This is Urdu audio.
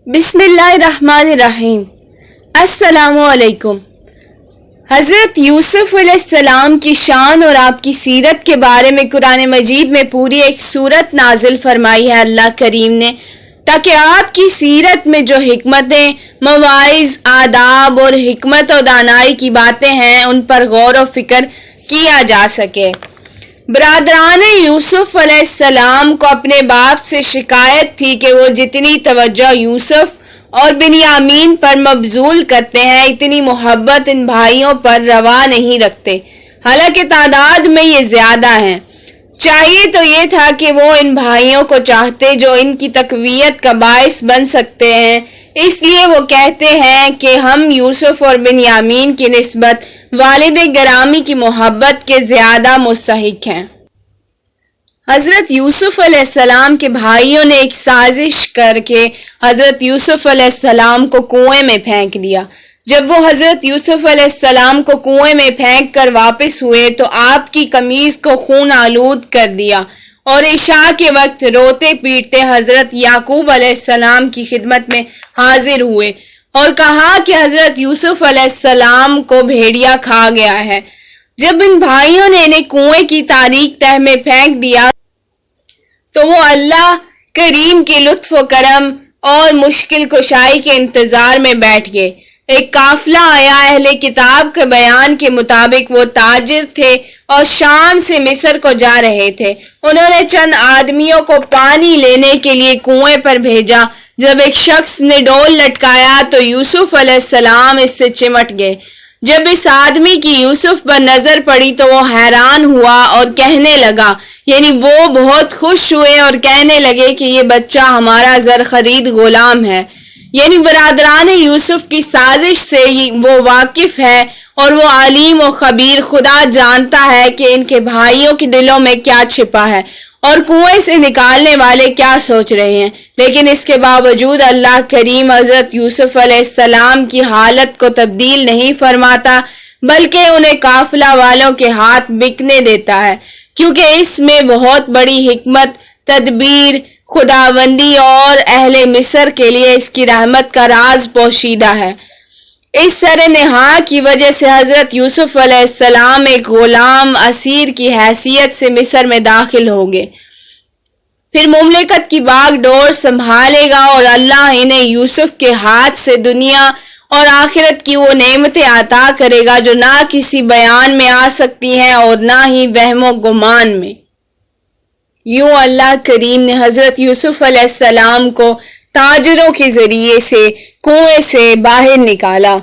بسم اللہ الرحمن الرحیم۔ السلام علیکم۔ حضرت یوسف علیہ السلام کی شان اور آپ کی سیرت کے بارے میں قرآن مجید میں پوری ایک سورت نازل فرمائی ہے اللہ کریم نے، تاکہ آپ کی سیرت میں جو حکمتیں، مواعظ، آداب اور حکمت و دانائی کی باتیں ہیں ان پر غور و فکر کیا جا سکے۔ برادران یوسف علیہ السلام کو اپنے باپ سے شکایت تھی کہ وہ جتنی توجہ یوسف اور بنیامین پر مبذول کرتے ہیں اتنی محبت ان بھائیوں پر روا نہیں رکھتے، حالانکہ تعداد میں یہ زیادہ ہیں۔ چاہیے تو یہ تھا کہ وہ ان بھائیوں کو چاہتے جو ان کی تقویت کا باعث بن سکتے ہیں، اس لیے وہ کہتے ہیں کہ ہم یوسف اور بنیامین کی نسبت والد گرامی کی محبت کے زیادہ مستحق ہیں۔ حضرت یوسف علیہ السلام کے بھائیوں نے ایک سازش کر کے حضرت یوسف علیہ السلام کو کنویں میں پھینک دیا۔ جب وہ حضرت یوسف علیہ السلام کو کنویں میں پھینک کر واپس ہوئے تو آپ کی قمیض کو خون آلود کر دیا اور عشاء کے وقت روتے پیٹتے حضرت یعقوب علیہ السلام کی خدمت میں حاضر ہوئے اور کہا کہ حضرت یوسف علیہ السلام کو بھیڑیا کھا گیا ہے۔ جب ان بھائیوں نے انہیں کنویں کی تاریک تہہ میں پھینک دیا تو وہ اللہ کریم کے لطف و کرم اور مشکل کشائی کے انتظار میں بیٹھ گئے۔ ایک قافلہ آیا، اہل کتاب کے بیان کے مطابق وہ تاجر تھے اور شام سے مصر کو جا رہے تھے۔ انہوں نے چند آدمیوں کو پانی لینے کے لیے کنویں پر بھیجا۔ جب ایک شخص نے ڈول لٹکایا تو یوسف علیہ السلام اس سے چمٹ گئے۔ جب اس آدمی کی یوسف پر نظر پڑی تو وہ حیران ہوا اور کہنے لگا، یعنی وہ بہت خوش ہوئے اور کہنے لگے کہ یہ بچہ ہمارا زر خرید غلام ہے۔ یعنی برادران یوسف کی سازش سے وہ واقف ہے اور وہ علیم و خبیر خدا جانتا ہے کہ ان کے بھائیوں کے دلوں میں کیا چھپا ہے اور کنویں سے نکالنے والے کیا سوچ رہے ہیں، لیکن اس کے باوجود اللہ کریم حضرت یوسف علیہ السلام کی حالت کو تبدیل نہیں فرماتا بلکہ انہیں قافلہ والوں کے ہاتھ بکنے دیتا ہے، کیونکہ اس میں بہت بڑی حکمت، تدبیر، خداوندی اور اہل مصر کے لیے اس کی رحمت کا راز پوشیدہ ہے۔ اس سر نہا کی وجہ سے حضرت یوسف علیہ السلام ایک غلام اسیر کی حیثیت سے مصر میں داخل ہو گئے، پھر مملکت کی باغ ڈور سنبھالے گا اور اللہ انہیں یوسف کے ہاتھ سے دنیا اور آخرت کی وہ نعمتیں عطا کرے گا جو نہ کسی بیان میں آ سکتی ہیں اور نہ ہی وہم و گمان میں۔ یوں اللہ کریم نے حضرت یوسف علیہ السلام کو تاجروں کے ذریعے سے کنویں سے باہر نکالا۔